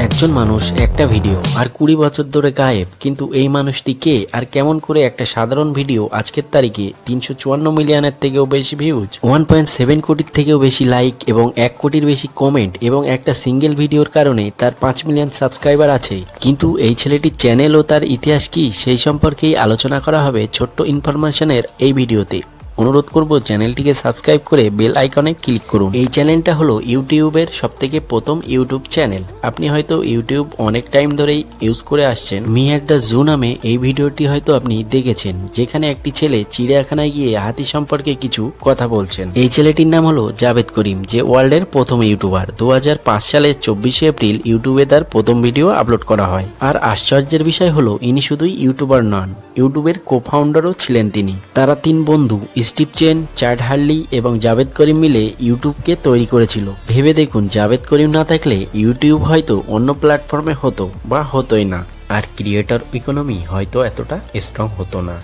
একজন মানুষ একটা ভিডিও আর 20 বছর ধরে গায়েব, কিন্তু এই মানুষটি কে আর কেমন করে একটা সাধারণ ভিডিও আজকের তারিখে 354 মিলিয়নের থেকেও বেশি ভিউজ, 1.7 কোটির থেকেও বেশি লাইক এবং 1 কোটির বেশি কমেন্ট এবং একটা সিঙ্গেল ভিডিওর কারণে তার 5 মিলিয়ন সাবস্ক্রাইবার আছে। কিন্তু এই ছেলেটির চ্যানেল ও তার ইতিহাস কি, সেই সম্পর্কেই আলোচনা করা হবে ছোট্ট ইনফরমেশনের এই ভিডিওতে। অনুরোধ করব চ্যানেলটিকে সাবস্ক্রাইব করে বেল আইকনে ক্লিক করুন। এই চ্যানেলটা হলো ইউটিউবের সবথেকে প্রথম ইউটিউব চ্যানেল। আপনি হয়তো ইউটিউব অনেক টাইম ধরেই ইউজ করে আসছেন। মি অ্যাট দ্য জু নামে এই ভিডিওটি হয়তো আপনি দেখেছেন, যেখানে একটি ছেলে চিড়িয়াখানায় গিয়ে হাতি সম্পর্কে কিছু কথা বলছেন। এই ছেলেটির নাম হলো জাভেদ করিম, যে ওয়ার্ল্ডের প্রথম ইউটিউবার। 2005 সালের 24শে এপ্রিল ইউটিউবে তার প্রথম ভিডিও আপলোড করা হয়। আর আশ্চর্যের বিষয় হলো ইনি শুধুই ইউটিউবার নন, ইউটিউবের কো-ফাউন্ডারও ছিলেন তিনি। তারা 3 বন্ধু স্টিভ চেন, চ্যাড হার্লি এবং জাভেদ করিম মিলে ইউটিউবকে তৈরি করেছিল। ভেবে দেখুন, জাভেদ করিম না থাকলে ইউটিউব হয়তো অন্য প্ল্যাটফর্মে হতো বা হতোই না, আর ক্রিয়েটর ইকোনমি হয়তো এতটা স্ট্রং হতো না।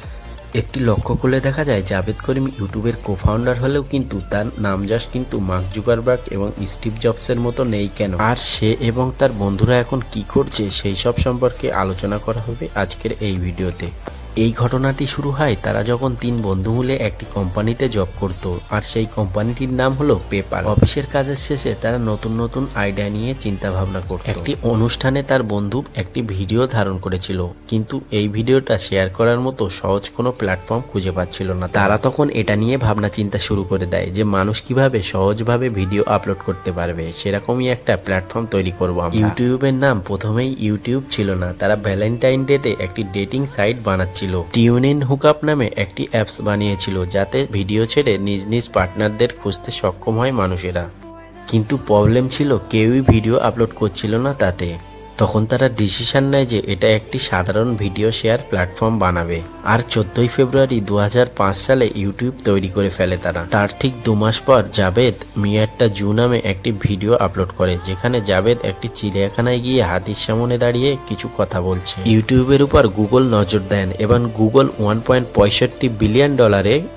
একটি লক্ষ্য করলে দেখা যায় জাভেদ করিম ইউটিউবের কো-ফাউন্ডার হলেও কিন্তু তার নাম যশ কিন্তু মার্ক জুকারবার্গ এবং স্টিভ জবসের মতো নেই কেন, আর সে এবং তার বন্ধুরা এখন কি করছে সেই সব সম্পর্কে আলোচনা করা হবে আজকের এই ভিডিওতে। এই ঘটনাটি শুরু হয় তারা যখন 3 বন্ধু মিলে একটি কোম্পানিতে জব করত, আর সেই কোম্পানিটির নাম হলো পেপার। অফিসের কাজের শেষে তারা নতুন নতুন আইডিয়া নিয়ে চিন্তা ভাবনা করত। একটি অনুষ্ঠানে তার বন্ধু একটি ভিডিও ধারণ করেছিল, কিন্তু এই ভিডিওটা শেয়ার করার মতো সহজ কোনো প্ল্যাটফর্ম খুঁজে পাচ্ছিল না। তারা তখন এটা নিয়ে ভাবনা চিন্তা শুরু করে দেয় যে মানুষ কিভাবে সহজভাবে ভিডিও আপলোড করতে পারবে, সেরকমই একটা প্ল্যাটফর্ম তৈরি করব আমরা। ইউটিউবের নাম প্রথমেই ইউটিউব ছিল না, তারা ভ্যালেন্টাইন ডেতে একটি ডেটিং সাইট বানাচ্ছিল। টিউন-ইন হুকআপ নামে একটি অ্যাপস বানিয়েছিল, যাতে ভিডিও ছেড়ে নিজ নিজ পার্টনারদের খুঁজতে সক্ষম হয় মানুষেরা। কিন্তু প্রবলেম ছিল কেউই ভিডিও আপলোড করছিল না তাতে। তখন তারা ডিসিশন নেয় যে এটা একটি সাধারণ ভিডিও শেয়ার প্ল্যাটফর্ম বানাবে। আর 14ই ফেব্রুয়ারি 2005 সালে ইউটিউব তৈরি করে ফেলে তারা। তার ঠিক 2 মাস পর Jawed me at the zoo নামে একটি ভিডিও আপলোড করে, যেখানে জাভেদ একটি চিড়িয়াখানায় গিয়ে হাতির সামনে দাঁড়িয়ে কিছু কথা বলছে। ইউটিউবের উপর গুগল নজর দেন এবং গুগল $1.65 বিলিয়ন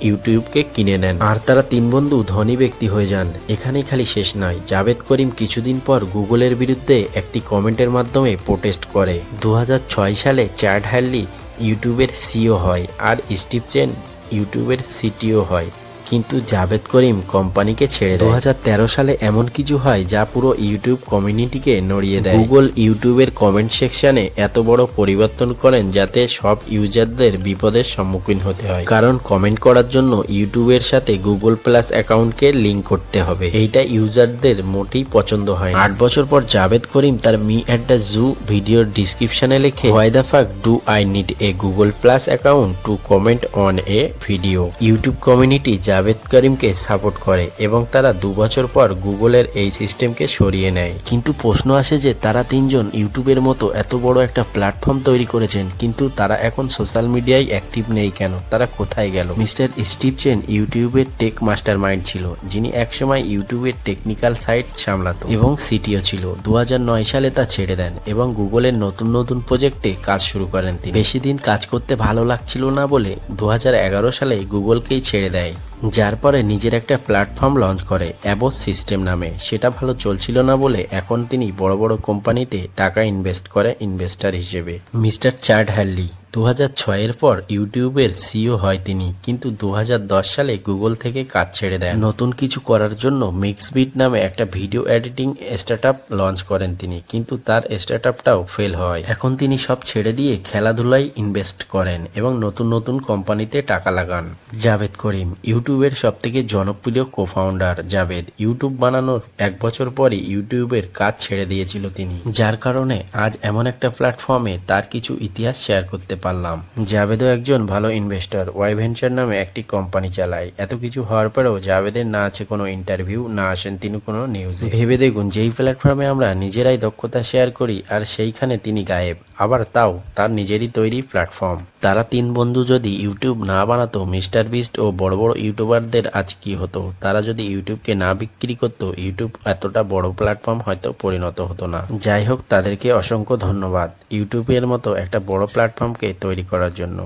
ইউটিউবকে কিনে নেন। আর তারা 3 বন্ধু ধনী ব্যক্তি হয়ে যান। এখানেই খালি শেষ নয়, জাভেদ করিম কিছুদিন পর গুগলের বিরুদ্ধে একটি কমেন্টের মাধ্যমে প্রোটেস্ট করে। 2006 সালে চ্যাড হার্লি ইউটিউবের সিইও হয়, আর স্টিভ চেন ইউটিউবের সিটিও হয়। কিন্তু জাভেদ করিম কোম্পানিকে ছেড়ে দেয়। 2013 সালে এমন কিছু হয় যা পুরো ইউটিউব কমিউনিটিকে নড়িয়ে দেয়। গুগল ইউটিউবের কমেন্ট সেকশনে এত বড় পরিবর্তন করেন যাতে সব ইউজারদের বিপদের সম্মুখীন হতে হয়, কারণ কমেন্ট করার জন্য ইউটিউবের সাথে গুগল প্লাস অ্যাকাউন্টকে লিঙ্ক করতে হবে। এইটা ইউজারদের মোটেই পছন্দ হয়। 8 বছর পর জাভেদ করিম তার মি অ্যাট দ্য জু ভিডিওর ডিসক্রিপশনে লেখে, why the fuck do I need a Google plus account two comment on a video. YouTube community Javed করিমকে সাপোর্ট করে এবং তারা 2 বছর পর গুগলের এই সিস্টেমকে সরিয়ে নেয়। কিন্তু প্রশ্ন আসে যে তারা 3 জন ইউটিউবের মতো এত বড় একটা প্ল্যাটফর্ম তৈরি করেছেন, কিন্তু তারা এখন সোশ্যাল মিডিয়ায় অ্যাক্টিভ নেই কেন? তারা কোথায় গেল? মিস্টার স্টিভ চেন ইউটিউবের টেক মাস্টার মাইন্ড ছিল, যিনি একসময় ইউটিউবের টেকনিক্যাল সাইট সামলাতো এবং সিটিও ছিল। 2009 সালে তা ছেড়ে দেন এবং গুগলের নতুন নতুন প্রজেক্টে কাজ শুরু করেন তিনি। বেশি দিন কাজ করতে ভালো লাগছিল না বলে 2011 সালে গুগলকেই ছেড়ে দেয়, যার পরে নিজের একটা প্ল্যাটফর্ম লঞ্চ করে অ্যাবোস সিস্টেম নামে। সেটা ভালো চলছিল না বলে এখন তিনি বড় বড় কোম্পানিতে টাকা ইনভেস্ট করে ইনভেস্টার হিসেবে। মিস্টার চ্যাড হার্লি 2006 পর ইউটিউবের সিইও হয় তিনি, কিন্তু 2010 সালে গুগল থেকে কাজ ছেড়ে দেন। নতুন কিছু করার জন্য মিক্সবিট নামে একটা ভিডিও এডিটিং স্টার্টআপ লঞ্চ করেন তিনি, কিন্তু তার স্টার্টআপটাও ফেল হয়। এখন তিনি সব ছেড়ে দিয়ে খেলাধুলায় ইনভেস্ট করেন এবং নতুন নতুন কোম্পানিতে টাকা লাগান। জাভেদ করিম ইউটিউবের সবথেকে জনপ্রিয় কো-ফাউন্ডার। জাভেদ ইউটিউব বানানোর 1 বছর পরই ইউটিউবের কাজ ছেড়ে দিয়েছিল তিনি, যার কারণে আজ এমন একটা প্ল্যাটফর্মে তার কিছু ইতিহাস শেয়ার করতে পারলাম। জাভেদও একজন ভালো ইনভেস্টর, ওয়াই ভেঞ্চার নামে একটি কোম্পানি চালায়। এত কিছু হওয়ার পরেও জাভেদের না আছে কোনো ইন্টারভিউ, না আসেন তিনি কোনো নিউজে। ভেবে দেখুন, যেই প্ল্যাটফর্মে আমরা নিজেরাই দক্ষতা শেয়ার করি আর সেইখানে তিনি গায়েব, আবার তাও তার নিজেরই তৈরি প্ল্যাটফর্ম। তারা 3 বন্ধু যদি ইউটিউব না বানাতো, মিস্টার বিস্ট ও বড় বড় ইউটিউবারদের আজ কি হতো? তারা যদি ইউটিউবকে না বিক্রি করতো, ইউটিউব এতটা বড় প্ল্যাটফর্ম হয়তো পরিণত হতো না। যাই হোক, তাদেরকে অসংখ্য ধন্যবাদ ইউটিউবের মতো একটা বড় প্ল্যাটফর্মকে তৈরি করার জন্য।